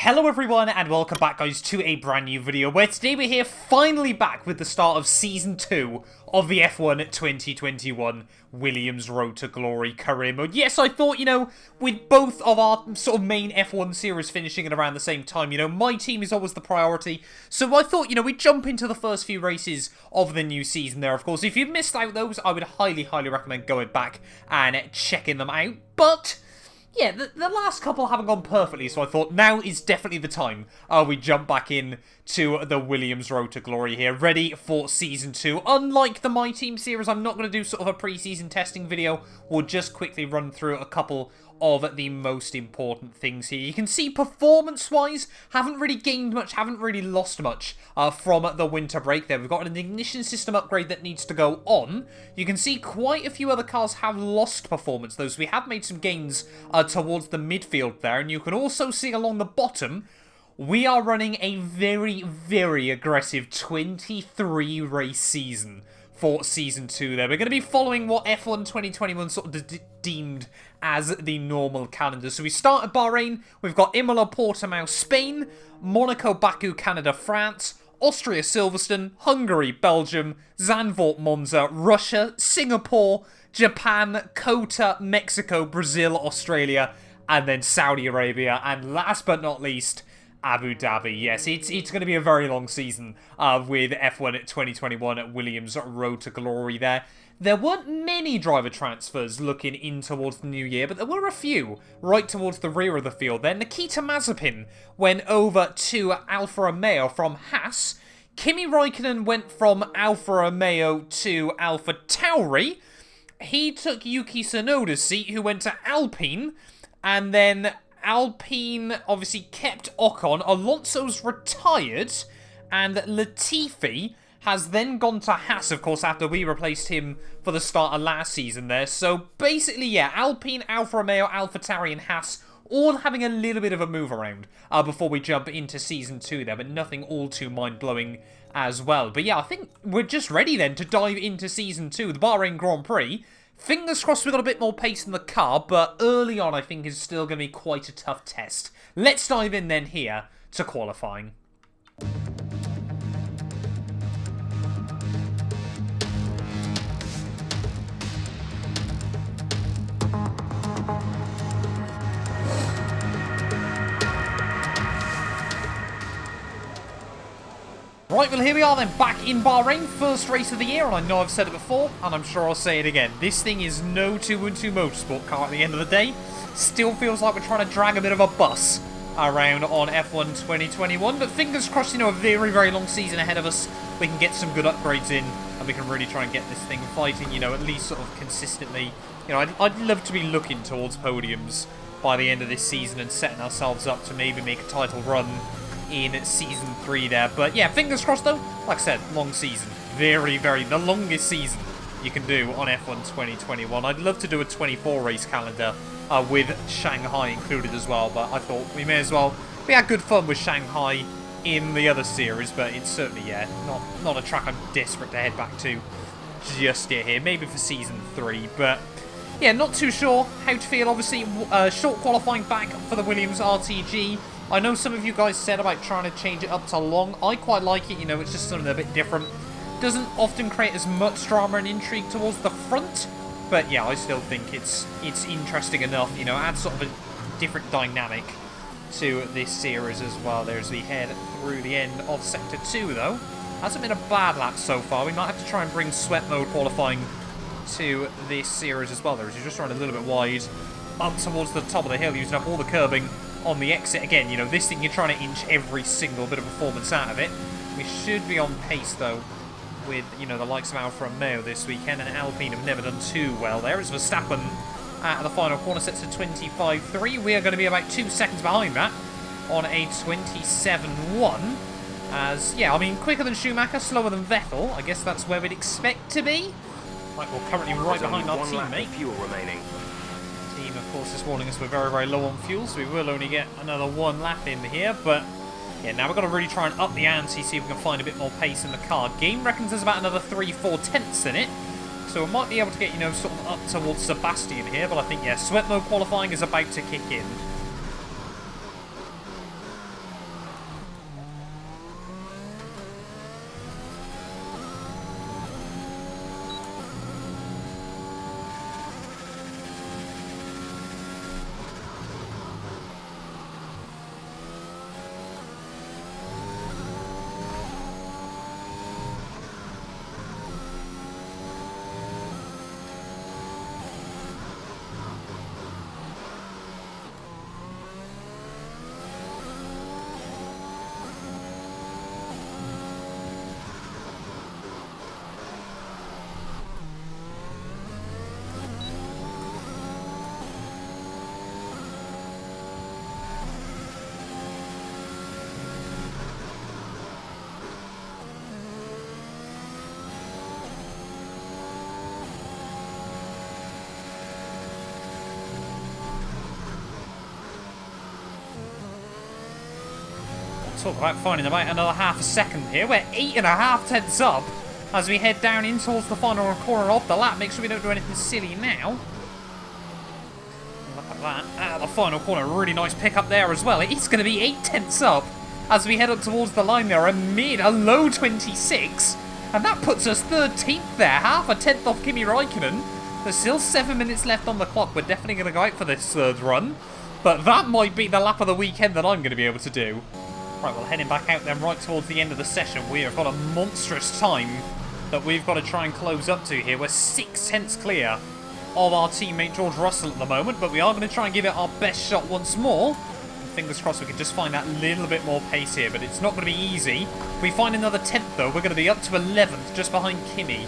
Hello everyone and welcome back guys to a brand new video where today we're here finally back with the start of Season 2 of the F1 2021 Williams Road to Glory career mode. Yes, I thought, with both of our sort of main F1 series finishing at around the same time, my team is always the priority. So I thought, we'd jump into the first few races of the new season there, of course. If you've missed out those, I would highly recommend going back and checking them out. But yeah, the last couple haven't gone perfectly, so I thought now is definitely the time we jump back in to the Williams Road to Glory here, ready for Season 2. Unlike the My Team series, I'm not going to do sort of a pre-season testing video. We'll just quickly run through a couple of the most important things here. You can see performance-wise, haven't really gained much, haven't really lost much from the winter break there. We've got an ignition system upgrade that needs to go on. You can see quite a few other cars have lost performance, though, so we have made some gains towards the midfield there. And you can also see along the bottom, we are running a very aggressive 23 race season for Season 2 there. We're going to be following what F1 2021 sort of deemed as the normal calendar. So we start at Bahrain, we've got Imola, Portimao, Spain, Monaco, Baku, Canada, France, Austria, Silverstone, Hungary, Belgium, Zandvoort, Monza, Russia, Singapore, Japan, Kota, Mexico, Brazil, Australia, and then Saudi Arabia, and last but not least, Abu Dhabi. Yes, it's going to be a very long season with F1 2021 at Williams Road to Glory there. There weren't many driver transfers looking in towards the new year, but there were a few right towards the rear of the field there. Nikita Mazepin went over to Alfa Romeo from Haas. Kimi Raikkonen went from Alfa Romeo to Alfa Tauri. He took Yuki Tsunoda's seat, who went to Alpine, and then Alpine obviously kept Ocon. Alonso's retired, and Latifi has then gone to Haas, of course, after we replaced him for the start of last season there. So basically, yeah, Alpine, Alfa Romeo, AlphaTauri, and Haas all having a little bit of a move around before we jump into Season 2 there, but nothing all too mind-blowing as well. But yeah, I think we're just ready then to dive into Season 2, the Bahrain Grand Prix. Fingers crossed we've got a bit more pace in the car, but early on I think is still going to be quite a tough test. Let's dive in then here to qualifying. Right, well here we are then, back in Bahrain, first race of the year, and I know I've said it before, and I'm sure I'll say it again. This thing is no 2-2 motorsport car at the end of the day. Still feels like we're trying to drag a bit of a bus around on F1 2021, but fingers crossed, a very long season ahead of us. We can get some good upgrades in, and we can really try and get this thing fighting, at least sort of consistently. I'd love to be looking towards podiums by the end of this season and setting ourselves up to maybe make a title run in Season 3 there. But yeah, fingers crossed though. Like I said, long season. The longest season you can do on F1 2021. I'd love to do a 24 race calendar with Shanghai included as well, but I thought we may as well. We had good fun with Shanghai in the other series, but it's certainly, yeah, not a track I'm desperate to head back to just yet here. Maybe for Season 3, but yeah, not too sure how to feel. Obviously, short qualifying back for the Williams RTG. I know some of you guys said about trying to change it up to long. I quite like it, it's just something a bit different. Doesn't often create as much drama and intrigue towards the front, but yeah, I still think it's interesting enough, adds sort of a different dynamic to this series as well. There's we head through the end of Sector 2 though. Hasn't been a bad lap so far. We might have to try and bring sweat mode qualifying to this series as well. There's just running a little bit wide up towards the top of the hill, using up all the curbing on the exit. Again, this thing, you're trying to inch every single bit of performance out of it. We should be on pace, though, with, the likes of Alfa Romeo this weekend, and Alpine have never done too well there. As Verstappen at the final corner sets to 25.3. We are going to be about 2 seconds behind that on a 27.1. As, yeah, I mean, quicker than Schumacher, slower than Vettel. I guess that's where we'd expect to be. Right, we're currently right behind our teammate. Fuel remaining. Team, of course, is warning us we're very low on fuel, so we will only get another one lap in here. But yeah, now we've got to really try and up the ante, see if we can find a bit more pace in the car. Game reckons there's about another 3-4 tenths in it, so we might be able to get, sort of up towards Sebastian here. But I think, yeah, sweat mode qualifying is about to kick in. Talk about finding about another half a second here. We're 8.5 tenths up as we head down in towards the final corner of the lap. Make sure we don't do anything silly now. Look at that. Out of the final corner. Really nice pick up there as well. It's going to be 8 tenths up as we head up towards the line there. A low 26. And that puts us 13th there. Half a tenth off Kimi Räikkönen. There's still 7 minutes left on the clock. We're definitely going to go out for this third run. But that might be the lap of the weekend that I'm going to be able to do. Right, well, heading back out then right towards the end of the session. We have got a monstrous time that we've got to try and close up to here. We're 6 tenths clear of our teammate George Russell at the moment. But we are going to try and give it our best shot once more. Fingers crossed we can just find that little bit more pace here. But it's not going to be easy. If we find another 10th, though, we're going to be up to 11th, just behind Kimi.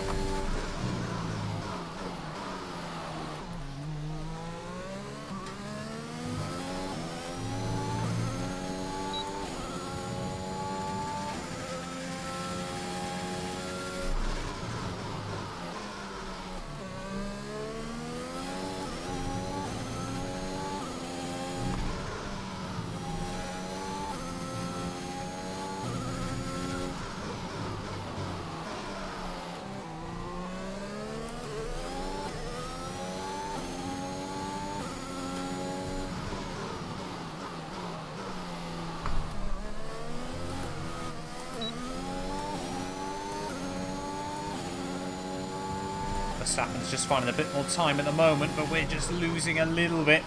Verstappen's just finding a bit more time at the moment, but we're just losing a little bit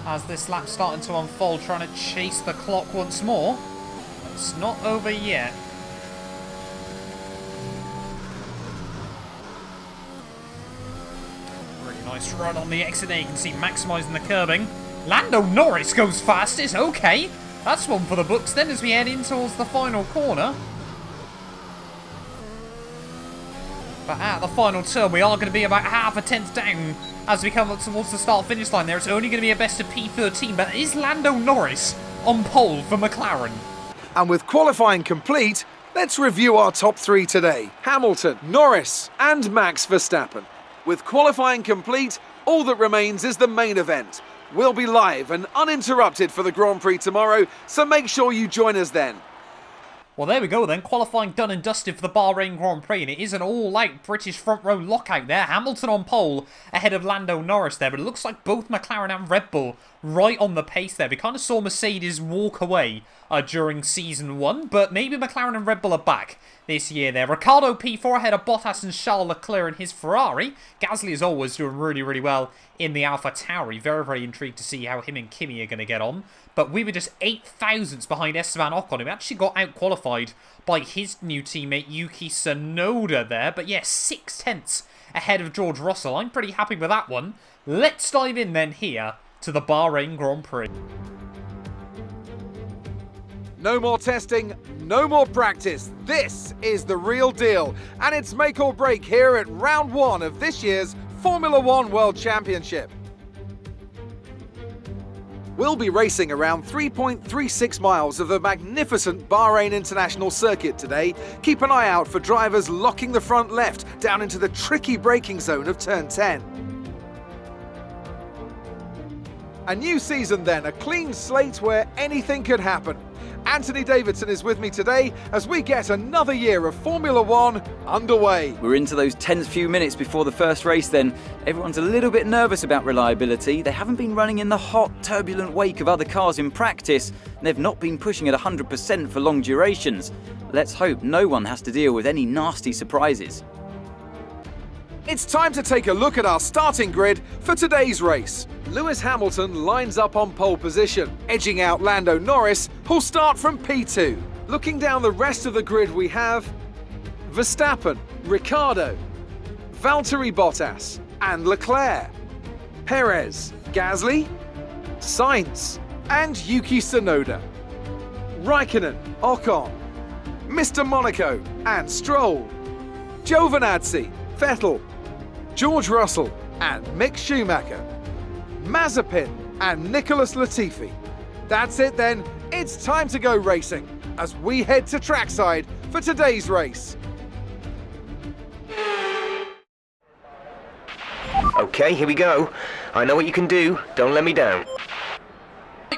as this lap's starting to unfold, trying to chase the clock once more. It's not over yet. Really nice run on the exit there. You can see maximising the curbing. Lando Norris goes fastest. Okay, that's one for the books then as we head in towards the final corner. But at the final turn, we are going to be about half a tenth down as we come up towards the start-finish line there. It's only going to be a best of P13, but is Lando Norris on pole for McLaren? And with qualifying complete, let's review our top three today. Hamilton, Norris and Max Verstappen. With qualifying complete, all that remains is the main event. We'll be live and uninterrupted for the Grand Prix tomorrow, so make sure you join us then. Well, there we go then. Qualifying done and dusted for the Bahrain Grand Prix. And it is an all-out British front row lockout there. Hamilton on pole ahead of Lando Norris there. But it looks like both McLaren and Red Bull right on the pace there. We kind of saw Mercedes walk away during Season 1. But maybe McLaren and Red Bull are back this year there. Ricciardo P4 ahead of Bottas and Charles Leclerc in his Ferrari. Gasly is always doing really, really well in the Alpha Tauri. Very, very intrigued to see how him and Kimi are going to get on. But we were just 8 thousandths behind Esteban Ocon, who actually got out-qualified by his new teammate Yuki Tsunoda there. But yes, 6 tenths ahead of George Russell. I'm pretty happy with that one. Let's dive in then here to the Bahrain Grand Prix. No more testing, no more practice. This is the real deal. And it's make or break here at round 1 of this year's Formula One World Championship. We'll be racing around 3.36 miles of the magnificent Bahrain International Circuit today. Keep an eye out for drivers locking the front left down into the tricky braking zone of turn 10. A new season then, a clean slate where anything could happen. Anthony Davidson is with me today as we get another year of Formula One underway. We're into those tense few minutes before the first race then. Everyone's a little bit nervous about reliability. They haven't been running in the hot, turbulent wake of other cars in practice, and they've not been pushing at 100% for long durations. Let's hope no one has to deal with any nasty surprises. It's time to take a look at our starting grid for today's race. Lewis Hamilton lines up on pole position, edging out Lando Norris, who'll start from P2. Looking down the rest of the grid we have Verstappen, Ricciardo, Valtteri Bottas and Leclerc, Perez, Gasly, Sainz and Yuki Tsunoda, Räikkönen, Ocon, Mr. Monaco and Stroll, Giovinazzi, Vettel, George Russell and Mick Schumacher, Mazepin and Nicholas Latifi. That's it then, it's time to go racing as we head to trackside for today's race. Okay, here we go. I know what you can do, don't let me down.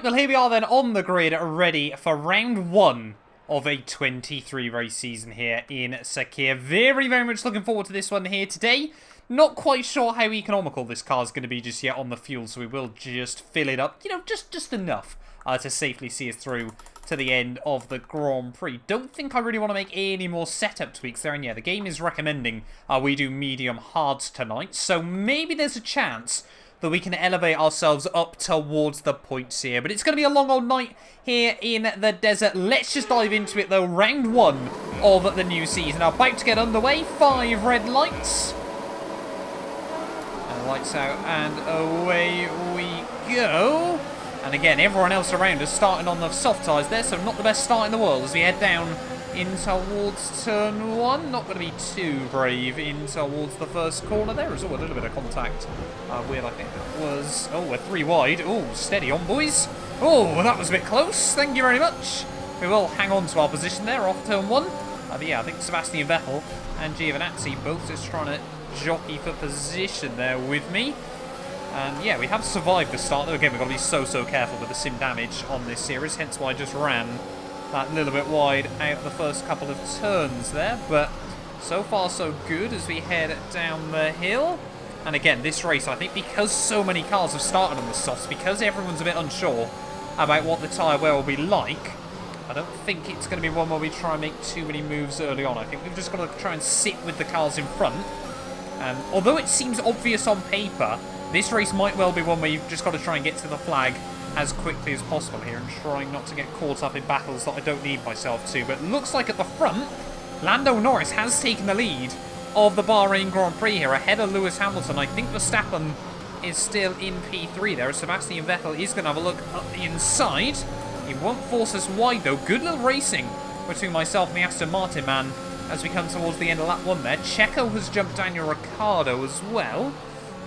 Well, here we are then on the grid, ready for round 1 of a 23 race season here in Sakir. Very, very much looking forward to this one here today. Not quite sure how economical this car is going to be just yet on the fuel, so we will just fill it up, you know, just enough to safely see us through to the end of the Grand Prix. Don't think I really want to make any more setup tweaks there, and yeah, the game is recommending we do medium hards tonight, so maybe there's a chance that we can elevate ourselves up towards the points here. But it's going to be a long old night here in the desert. Let's just dive into it though. Round 1 of the new season about to get underway. 5 red lights. And lights out and away we go. And again, everyone else around us starting on the soft tyres there, so not the best start in the world as we head down in towards turn 1. Not going to be too brave in towards the first corner there. There's a little bit of contact with, I think that was, oh, we're 3 wide. Oh, steady on, boys. Oh, that was a bit close. Thank you very much. We will hang on to our position there off turn 1. But yeah, I think Sebastian Vettel and Giovinazzi both just trying to jockey for position there with me. And yeah, we have survived the start, though again we've got to be so careful with the sim damage on this series, hence why I just ran that little bit wide out the first couple of turns there. But so far so good as we head down the hill. And again, this race, I think because so many cars have started on the softs, because everyone's a bit unsure about what the tyre wear will be like, I don't think it's going to be one where we try and make too many moves early on. I think we've just got to try and sit with the cars in front. Although it seems obvious on paper, this race might well be one where you've just got to try and get to the flag as quickly as possible here and trying not to get caught up in battles that I don't need myself to. But it looks like at the front, Lando Norris has taken the lead of the Bahrain Grand Prix here ahead of Lewis Hamilton. I think Verstappen is still in P3 there. Sebastian Vettel is going to have a look up the inside. He won't force us wide though. Good little racing between myself and the Aston Martin man as we come towards the end of lap 1 there. Checo has jumped Daniel Ricciardo as well.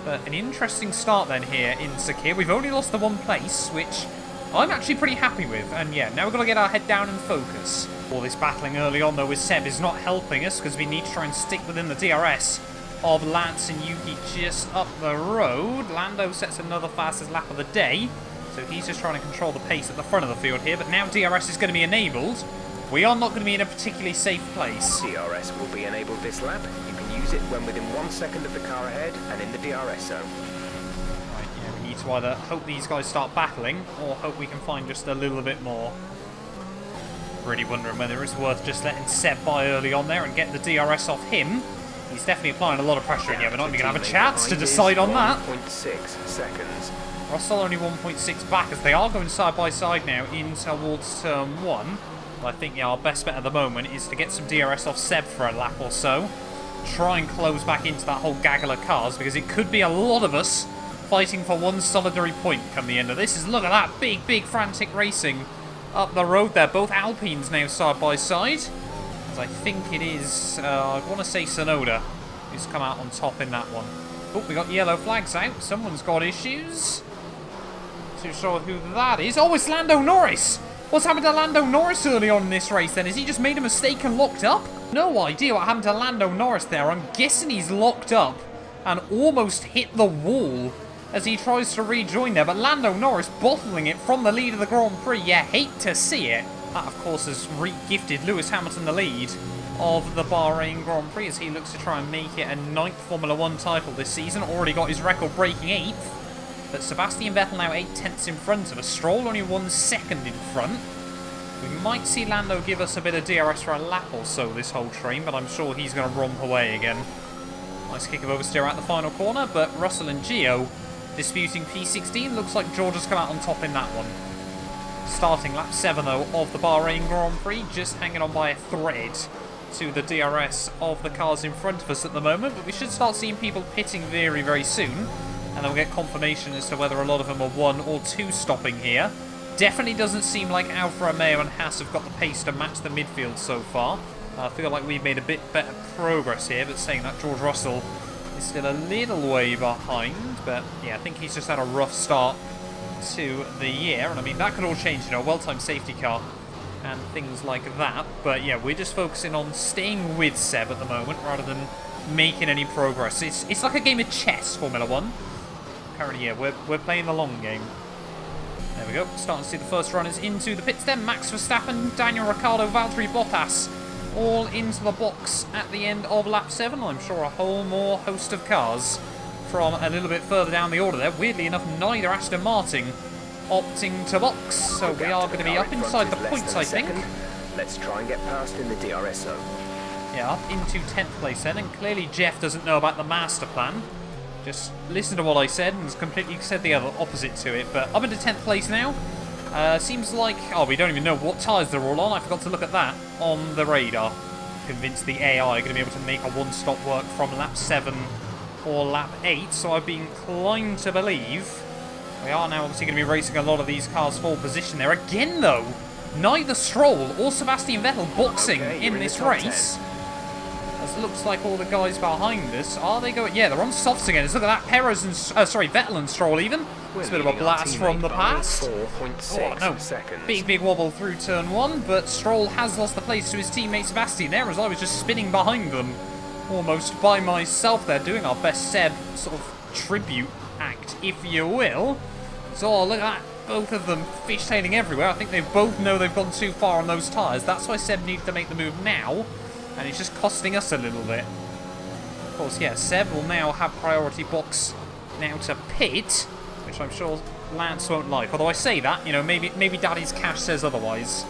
But an interesting start then here in Sakir. We've only lost the 1 place, which I'm actually pretty happy with. And yeah, now we've got to get our head down and focus. All this battling early on though with Seb is not helping us because we need to try and stick within the DRS of Lance and Yuki just up the road. Lando sets another fastest lap of the day. So he's just trying to control the pace at the front of the field here. But now DRS is going to be enabled. We are not going to be in a particularly safe place. DRS will be enabled this lap. You can use it when within 1 second of the car ahead and in the DRS zone. Right, yeah, we need to either hope these guys start battling or hope we can find just a little bit more. Really wondering whether it's worth just letting Seb by early on there and get the DRS off him. He's definitely applying a lot of pressure in here. We're not even going to have a chance to decide on that. 1.6 seconds. Russell only 1.6 back as they are going side by side now in towards turn 1. I think yeah, our best bet at the moment is to get some DRS off Seb for a lap or so. Try and close back into that whole gaggle of cars because it could be a lot of us fighting for one solitary point come the end of this. Look at that big frantic racing up the road there. Both Alpines now side by side. As I think it is, I want to say Sonoda who's come out on top in that one. Oh, we got yellow flags out. Someone's got issues. Not too sure who that is. Oh, it's Lando Norris. What's happened to Lando Norris early on in this race then? Has he just made a mistake and locked up? No idea what happened to Lando Norris there. I'm guessing he's locked up and almost hit the wall as he tries to rejoin there. But Lando Norris bottling it from the lead of the Grand Prix. Yeah, hate to see it. That, of course, has re-gifted Lewis Hamilton the lead of the Bahrain Grand Prix as he looks to try and make it a 9th Formula 1 title this season. Already got his record-breaking 8th. But Sebastian Vettel now 8 tenths in front of us. Stroll only 1 second in front. We might see Lando give us a bit of DRS for a lap or so this whole train, but I'm sure he's going to romp away again. Nice kick of oversteer at the final corner, but Russell and Gio disputing P16. Looks like George has come out on top in that one. Starting lap 7 though of the Bahrain Grand Prix, just hanging on by a thread to the DRS of the cars in front of us at the moment, but we should start seeing people pitting very soon. And then we'll get confirmation as to whether a lot of them are 1 or 2 stopping here. Definitely doesn't seem like Alfa Romeo and Haas have got the pace to match the midfield so far. I feel like we've made a bit better progress here, but saying that George Russell is still a little way behind. But yeah, I think he's just had a rough start to the year. And I mean, that could all change, you know, well-timed safety car and things like that. But yeah, we're just focusing on staying with Seb at the moment rather than making any progress. It's like a game of chess, Formula 1. Currently, yeah, we're playing the long game. There we go. Starting to see the first runners into the pits then. Max Verstappen, Daniel Ricciardo, Valtteri Bottas all into the box at the end of lap 7. I'm sure a whole more host of cars from a little bit further down the order there. Weirdly enough, neither Aston Martin opting to box, so we are going to be up inside the points, I think. Let's try and get past in the DRS zone. Yeah, up into 10th place then, and clearly Jeff doesn't know about the master plan. Just listen to what I said and has completely said the other opposite to it. But up into 10th place now. Seems like, oh, we don't even know what tyres they're all on. I forgot to look at that on the radar. Convinced the AI are going to be able to make a one-stop work from lap 7 or lap 8. So I'd be inclined to believe we are now obviously going to be racing a lot of these cars for position there. Again, though, neither Stroll or Sebastian Vettel boxing in this race. As it looks like all the guys behind us, are they going? Yeah, they're on softs again. Let's look at that. Perez and Vettel and Stroll even. It's a bit of a blast from the past. 4.6 no. seconds. Big wobble through turn 1, but Stroll has lost the place to his teammate Sebastian there, as I was just spinning behind them, almost by myself there, doing our best Seb sort of tribute act, if you will. So look at that. Both of them fishtailing everywhere. I think they both know they've gone too far on those tyres. That's why Seb needed to make the move now. And it's just costing us a little bit. Of course, yeah, Seb will now have priority box now to pit, which I'm sure Lance won't like. Although I say that, you know, maybe Daddy's Cash says otherwise.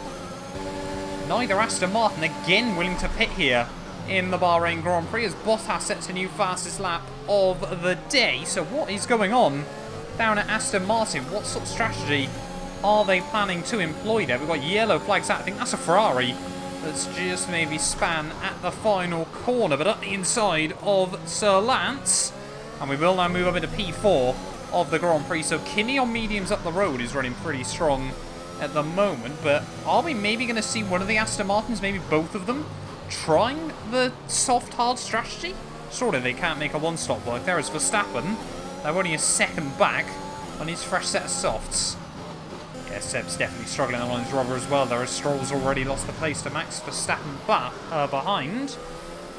Neither Aston Martin again willing to pit here in the Bahrain Grand Prix as Bottas sets a new fastest lap of the day. So what is going on down at Aston Martin? What sort of strategy are they planning to employ there? We've got yellow flags out. I think that's a Ferrari that's just maybe span at the final corner, but up the inside of Sir Lance. And we will now move up into P4 of the Grand Prix. So Kimi on mediums up the road is running pretty strong at the moment, but are we maybe going to see one of the Aston Martins, maybe both of them, trying the soft hard strategy? Surely they can't make a one-stop work. There is Verstappen. They're only a second back on his fresh set of softs. Yeah, Seb's definitely struggling on his rubber as well. There is Stroll's already lost the place to Max Verstappen behind.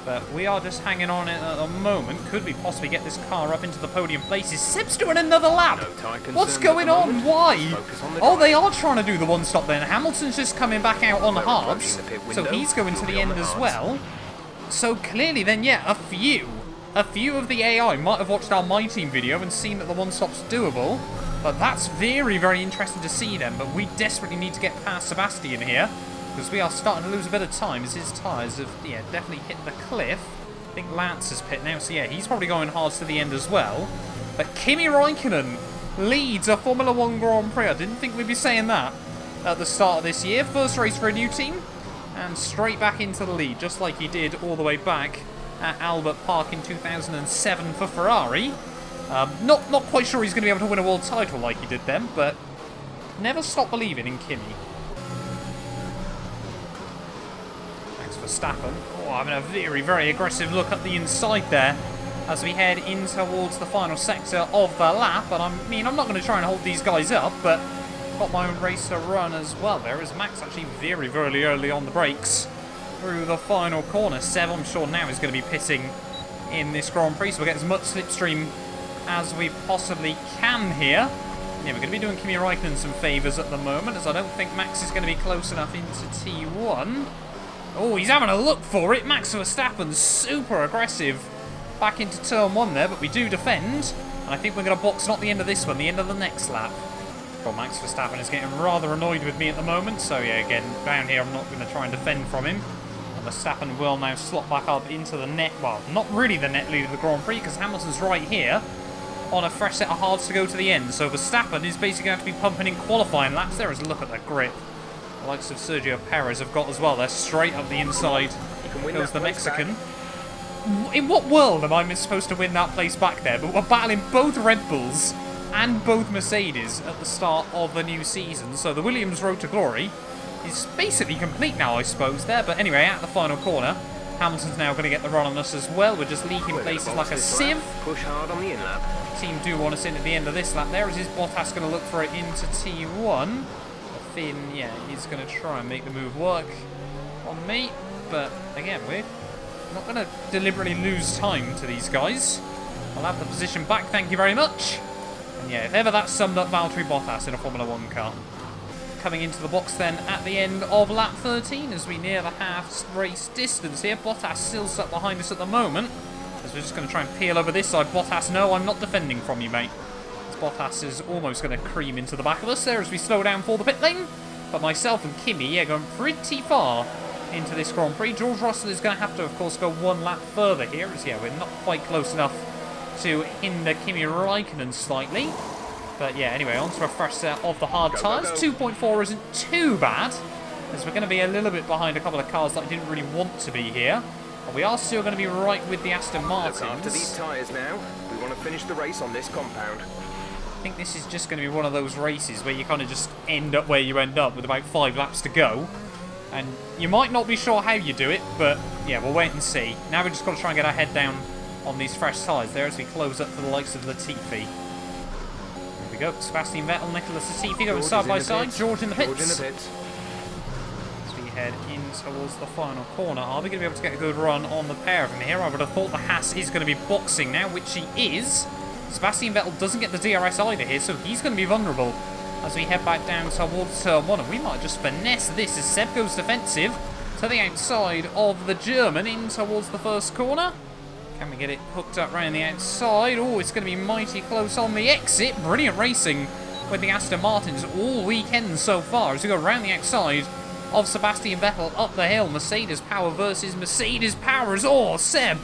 But we are just hanging on it at the moment. Could we possibly get this car up into the podium places? Seb's doing another lap! What's going on? Why? Oh, they are trying to do the one-stop then. Hamilton's just coming back out on the hards. So he's going to the end as well. So clearly then, yeah, a few of the AI might have watched our My Team video and seen that the one-stop's doable. But that's very, very interesting to see then. But we desperately need to get past Sebastian here, because we are starting to lose a bit of time as his tyres have, yeah, definitely hit the cliff. I think Lance has pit now, so yeah, he's probably going hard to the end as well. But Kimi Räikkönen leads a Formula 1 Grand Prix. I didn't think we'd be saying that at the start of this year. First race for a new team, and straight back into the lead, just like he did all the way back at Albert Park in 2007 for Ferrari. Not quite sure he's going to be able to win a world title like he did then, but never stop believing in Kimi. Thanks Verstappen. Oh, having a very, very aggressive look at the inside there as we head in towards the final sector of the lap. And I mean, I'm not going to try and hold these guys up, but got my own race to run as well. There is Max actually very, very early on the brakes through the final corner. Seb, I'm sure now is going to be pitting in this Grand Prix, so we'll get as much slipstream as we possibly can here. Yeah, we're going to be doing Kimi Räikkönen some favours at the moment, as I don't think Max is going to be close enough into T1. Oh, he's having a look for it. Max Verstappen's super aggressive back into turn 1 there, but we do defend. And I think we're going to box not the end of this one, the end of the next lap. Well, Max Verstappen is getting rather annoyed with me at the moment, so yeah, again, down here I'm not going to try and defend from him. And Verstappen will now slot back up into the net, well, not really the net lead of the Grand Prix, because Hamilton's right here on a fresh set of hards to go to the end. So Verstappen is basically going to have to be pumping in qualifying laps. There is a look at the grip the likes of Sergio Perez have got as well. They're straight up the inside. Goes the Mexican. In what world am I supposed to win that place back there? But we're battling both Red Bulls and both Mercedes at the start of the new season. So the Williams road to glory is basically complete now, I suppose, there. But anyway, at the final corner, Hamilton's now going to get the run on us as well. We're just leaking places like a sieve. Push hard on the in-lap. Team do want us in at the end of this lap. There is his Bottas going to look for it into T1. Finn, yeah, he's going to try and make the move work on me. But again, we're not going to deliberately lose time to these guys. I'll have the position back, thank you very much. And yeah, if ever that summed up Valtteri Bottas in a Formula 1 car. Coming into the box then at the end of lap 13 as we near the half race distance here. Bottas still stuck behind us at the moment. As we're just going to try and peel over this side. Bottas, no, I'm not defending from you, mate. As Bottas is almost going to cream into the back of us there as we slow down for the pit lane. But myself and Kimi, yeah, going pretty far into this Grand Prix. George Russell is going to have to, of course, go one lap further here. As, yeah, we're not quite close enough to hinder Kimi Räikkönen slightly. But yeah, anyway, on to a fresh set of the hard tyres. 2.4 isn't too bad, as we're going to be a little bit behind a couple of cars that I didn't really want to be here. But we are still going to be right with the Aston Martins. Look after these tyres now. We want to finish the race on this compound. I think this is just going to be one of those races where you kind of just end up where you end up with about 5 laps to go. And you might not be sure how you do it, but yeah, we'll wait and see. Now we've just got to try and get our head down on these fresh tyres there as we close up to the likes of Latifi. Here we go, Sebastian Vettel, Nicholas Latifi going side by side, George in the pits. As we head in towards the final corner, are we going to be able to get a good run on the pair of them here? I would have thought the Haas is going to be boxing now, which he is. Sebastian Vettel doesn't get the DRS either here, so he's going to be vulnerable as we head back down towards turn 1. And we might just finesse this as Seb goes defensive to the outside of the German in towards the first corner. Can we get it hooked up round the outside? Oh, it's going to be mighty close on the exit. Brilliant racing with the Aston Martins all weekend so far as we go round the outside of Sebastian Vettel up the hill. Mercedes power versus Mercedes power. Oh, Seb!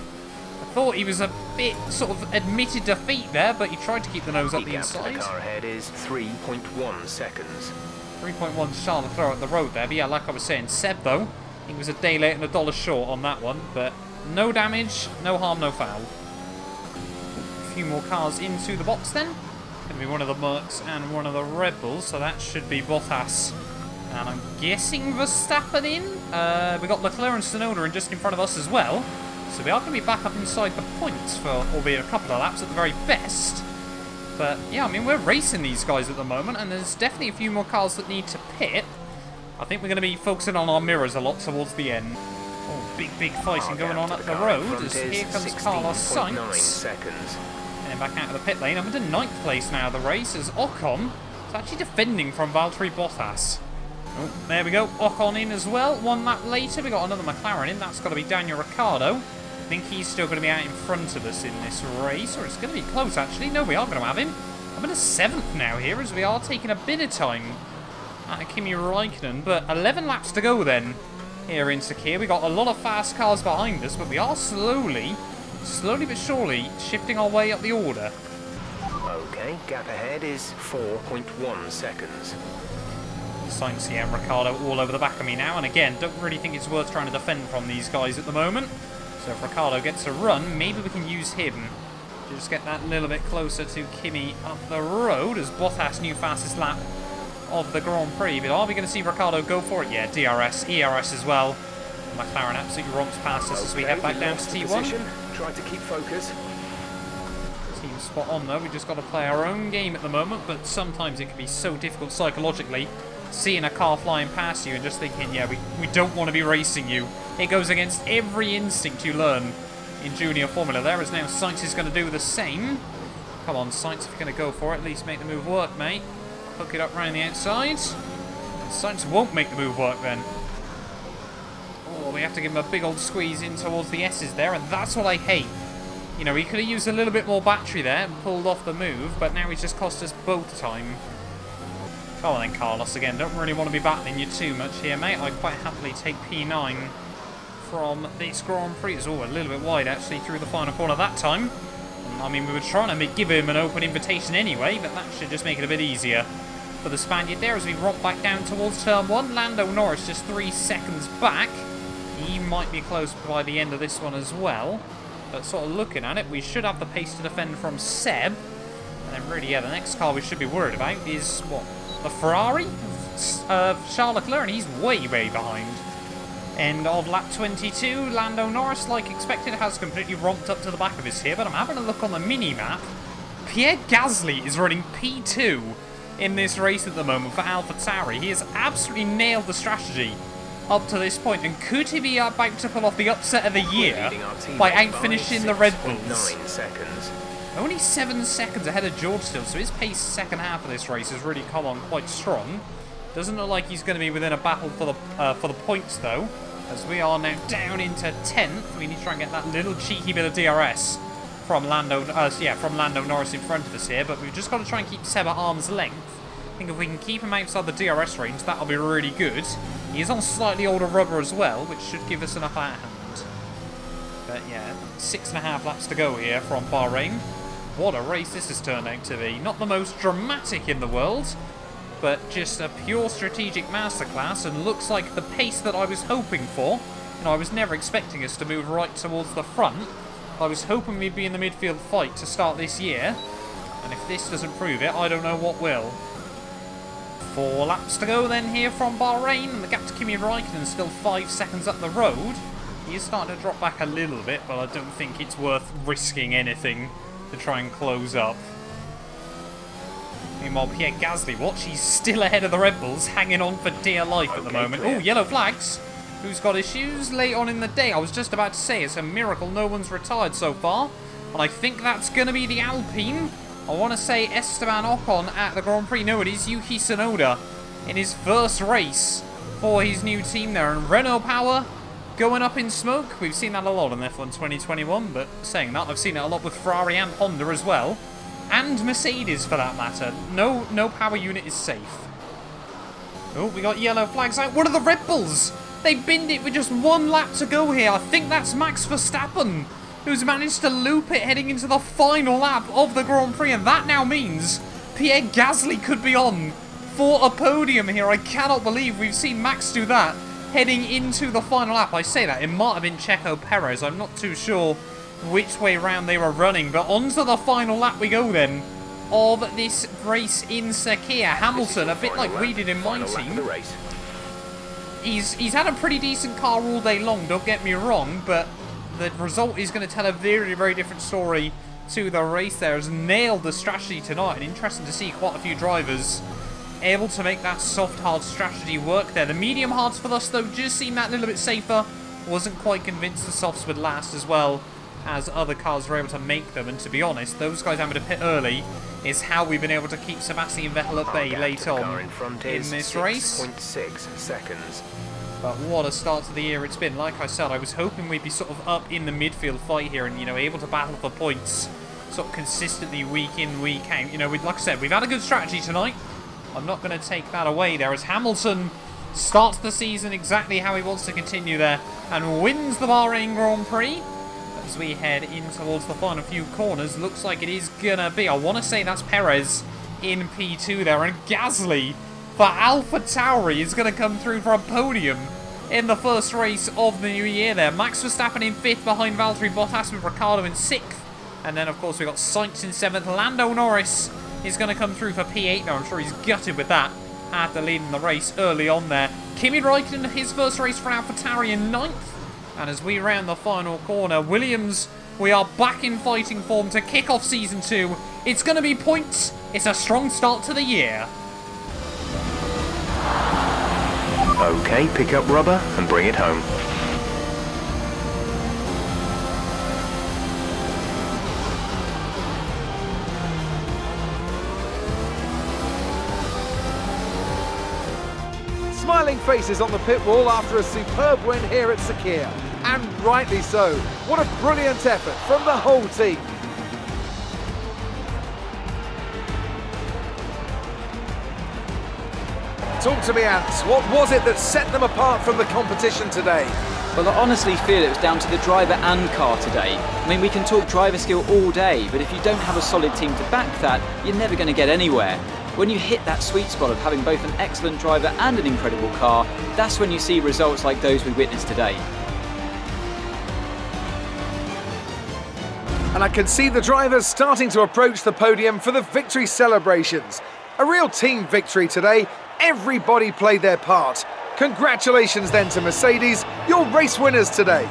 I thought he was a bit sort of admitted defeat there, but he tried to keep the nose up the inside. The car ahead is 3.1 seconds. 3.1 Charles Leclerc at the road there. But yeah, like I was saying, Seb though, he was a day late and $1 short on that one, but no damage, no harm, no foul. A few more cars into the box then. Going to be one of the Mercs and one of the Red Bulls, so that should be Bottas. And I'm guessing Verstappen in. We got Leclerc and Tsunoda in just in front of us as well. So we are going to be back up inside the points for albeit a couple of laps at the very best. But yeah, I mean, we're racing these guys at the moment, and there's definitely a few more cars that need to pit. I think we're going to be focusing on our mirrors a lot towards the end. Oh, big fighting going on up the road as here comes Carlos Sainz. And then back out of the pit lane. I'm into 9th place now of the race as Ocon is actually defending from Valtteri Bottas. Oh, there we go. Ocon in as well. 1 lap later, we got another McLaren in. That's got to be Daniel Ricciardo. I think he's still going to be out in front of us in this race. Or it's going to be close, actually. No, we are going to have him. I'm in a 7th now here as we are taking a bit of time out of Kimi Räikkönen. But 11 laps to go then here in Sakir. We got a lot of fast cars behind us, but we are slowly but surely shifting our way up the order. Okay, gap ahead is 4.1 seconds. Sainz and Ricciardo all over the back of me now, and again, don't really think it's worth trying to defend from these guys at the moment. So if Ricciardo gets a run, maybe we can use him to just get that little bit closer to Kimi up the road as Bottas new fastest lap of the Grand Prix. But are we going to see Ricciardo go for it? Yeah, DRS, ERS as well. McLaren absolutely romps past us as we head back down to T1. Try to keep focus. Team spot on though, we just got to play our own game at the moment, but sometimes it can be so difficult psychologically seeing a car flying past you and just thinking, yeah, we don't want to be racing you. It goes against every instinct you learn in junior formula there, as now Sainz is going to do the same. Come on, Sainz, if you're going to go for it, at least make the move work, mate. Hook it up round the outside. Sainz won't make the move work then. Oh, we have to give him a big old squeeze in towards the S's there, and that's what I hate. You know, he could have used a little bit more battery there and pulled off the move, but now he's just cost us both time. Come on then, Carlos, again, don't really want to be battling you too much here, mate. I'd quite happily take P9 from this Grand Prix. It's a little bit wide, actually, through the final corner that time. I mean, we were trying to give him an open invitation anyway, but that should just make it a bit easier for the Spaniard there as we romp back down towards turn 1. Lando Norris just 3 seconds back. He might be close by the end of this one as well. But sort of looking at it, we should have the pace to defend from Seb. And then really, yeah, the next car we should be worried about is, what, the Ferrari? Charles Leclerc, and he's way behind. End of lap 22. Lando Norris, like expected, has completely romped up to the back of us here, but I'm having a look on the mini-map. Pierre Gasly is running P2 in this race at the moment for AlphaTauri. He has absolutely nailed the strategy up to this point, and could he be about to pull off the upset of the year by out-finishing the Red Bulls? 9 seconds. Only 7 seconds ahead of George still, so his pace second half of this race has really come on quite strong. Doesn't look like he's going to be within a battle for the points though, as we are now down into 10th. We need to try and get that little cheeky bit of DRS from Lando Norris in front of us here, but we've just got to try and keep Seb at arm's length. I think if we can keep him outside the DRS range, that'll be really good. He is on slightly older rubber as well, which should give us enough at hand. But yeah, 6.5 laps to go here from Bahrain. What a race this has turned out to be. Not the most dramatic in the world, but just a pure strategic masterclass, and looks like the pace that I was hoping for. I was never expecting us to move right towards the front. I was hoping we'd be in the midfield fight to start this year, and if this doesn't prove it, I don't know what will. 4 laps to go then here from Bahrain, and the gap to Kimi Raikkonen is still 5 seconds up the road. He is starting to drop back a little bit, but I don't think it's worth risking anything to try and close up. Meanwhile, Pierre Gasly, watch, he's still ahead of the Red Bulls, hanging on for dear life at the moment. Oh, yellow flags. Who's got issues? Late on in the day, I was just about to say, it's a miracle no one's retired so far. And I think that's going to be the Alpine. I want to say Esteban Ocon at the Grand Prix. No, it is Yuki Tsunoda in his first race for his new team there. And Renault power going up in smoke. We've seen that a lot in F1 2021, but saying that, I've seen it a lot with Ferrari and Honda as well. And Mercedes, for that matter. No power unit is safe. Oh, we got yellow flags out. What are the Red Bulls? They binned it with just 1 lap to go here. I think that's Max Verstappen, who's managed to loop it heading into the final lap of the Grand Prix. And that now means Pierre Gasly could be on for a podium here. I cannot believe we've seen Max do that heading into the final lap. I say that, it might have been Checo Perez. I'm not too sure which way round they were running. But onto the final lap we go then of this race in Sakir. Hamilton, a bit like we did in my team. He's had a pretty decent car all day long, don't get me wrong, but the result is going to tell a very, very different story to the race there. Has nailed the strategy tonight, and interesting to see quite a few drivers able to make that soft hard strategy work there. The medium hards for us though just seem that little bit safer. Wasn't quite convinced the softs would last as well as other cars were able to make them, and to be honest, those guys having to pit early is how we've been able to keep Sebastian Vettel at bay late on in this race. 6.6 seconds. But what a start to the year it's been. Like I said, I was hoping we'd be sort of up in the midfield fight here and, able to battle for points sort of consistently week in, week out. Like I said, we've had a good strategy tonight. I'm not going to take that away there as Hamilton starts the season exactly how he wants to continue there and wins the Bahrain Grand Prix. As we head in towards the final few corners, looks like it is going to be, I want to say that's Perez in P2 there, and Gasly for AlphaTauri is going to come through for a podium in the first race of the new year there. Max Verstappen in 5th behind Valtteri Bottas and Ricciardo in 6th. And then, of course, we've got Sainz in 7th. Lando Norris is going to come through for P8 now. I'm sure he's gutted with that after leading the race early on there. Kimi Raikkonen, his first race for AlphaTauri in 9th. And as we round the final corner, Williams, we are back in fighting form to kick off Season 2. It's going to be points. It's a strong start to the year. Okay, pick up rubber and bring it home. Smiling faces on the pit wall after a superb win here at Sakir. And rightly so. What a brilliant effort from the whole team. Talk to me, Ants. What was it that set them apart from the competition today? Well, I honestly feel it was down to the driver and car today. I mean, we can talk driver skill all day, but if you don't have a solid team to back that, you're never going to get anywhere. When you hit that sweet spot of having both an excellent driver and an incredible car, that's when you see results like those we witnessed today. And I can see the drivers starting to approach the podium for the victory celebrations. A real team victory today. Everybody played their part. Congratulations then to Mercedes, your race winners today.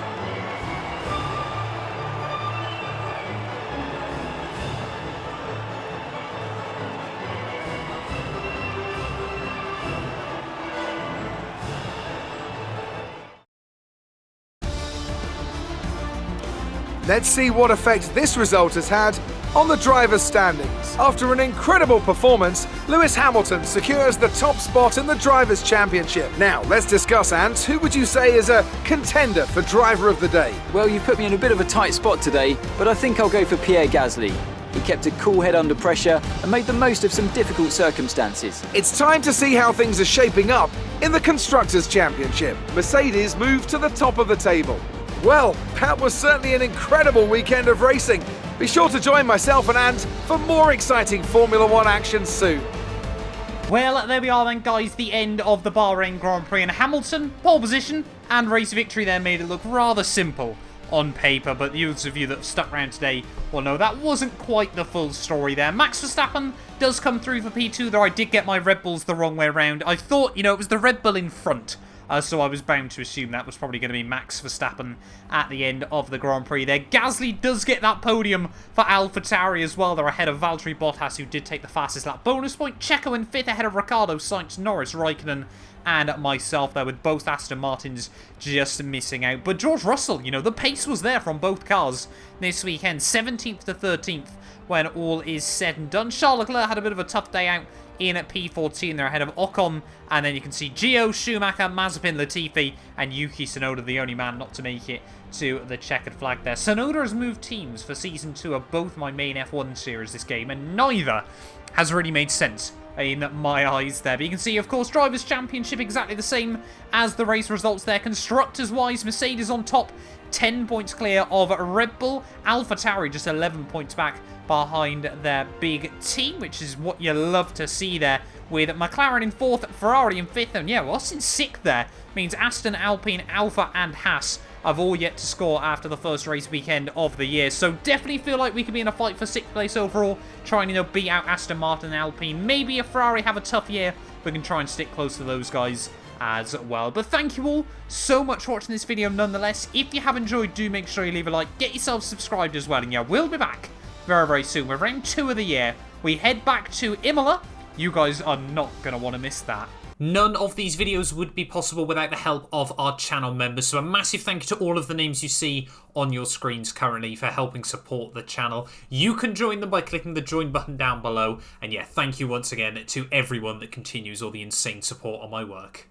Let's see what effect this result has had on the drivers' standings. After an incredible performance, Lewis Hamilton secures the top spot in the Drivers' Championship. Now, let's discuss, Ant, who would you say is a contender for Driver of the Day? Well, you've put me in a bit of a tight spot today, but I think I'll go for Pierre Gasly. He kept a cool head under pressure and made the most of some difficult circumstances. It's time to see how things are shaping up in the Constructors' Championship. Mercedes moved to the top of the table. Well, that was certainly an incredible weekend of racing. Be sure to join myself and Ant for more exciting Formula One action soon. Well, there we are then, guys, the end of the Bahrain Grand Prix, and Hamilton, pole position and race victory there made it look rather simple on paper, but those of you that have stuck around today will know that wasn't quite the full story there. Max Verstappen does come through for P2, though I did get my Red Bulls the wrong way around. I thought, it was the Red Bull in front, so I was bound to assume that was probably going to be Max Verstappen at the end of the Grand Prix there. Gasly does get that podium for AlphaTauri as well. They're ahead of Valtteri Bottas, who did take the fastest lap. Bonus point, Checo in 5th ahead of Ricciardo, Sainz, Norris, Raikkonen, and myself there, with both Aston Martins just missing out. But George Russell, the pace was there from both cars this weekend. 17th to 13th when all is said and done. Charles Leclerc had a bit of a tough day out in at P14. They're ahead of Ocon, and then you can see Gio, Schumacher, Mazepin, Latifi, and Yuki Tsunoda, the only man not to make it to the checkered flag there. Tsunoda has moved teams for Season 2 of both my main F1 series this game, and neither has really made sense in my eyes there. But you can see, of course, Drivers' Championship exactly the same as the race results there. Constructors-wise, Mercedes on top, 10 points clear of Red Bull. AlphaTauri just 11 points back behind their big team, which is what you love to see there, with McLaren in 4th, Ferrari in 5th, and yeah, what's in 6th there means Aston, Alpine, Alpha, and Haas have all yet to score after the first race weekend of the year. So definitely feel like we could be in a fight for 6th place overall, trying to beat out Aston Martin and Alpine. Maybe if Ferrari have a tough year, we can try and stick close to those guys as well. But thank you all so much for watching this video nonetheless. If you have enjoyed, do make sure you leave a like, get yourself subscribed as well, and yeah, we'll be back very, very soon with round 2 of the year. We head back to Imola. You guys are not going to want to miss that. None of these videos would be possible without the help of our channel members, so a massive thank you to all of the names you see on your screens currently for helping support the channel. You can join them by clicking the join button down below, and yeah, thank you once again to everyone that continues all the insane support on my work.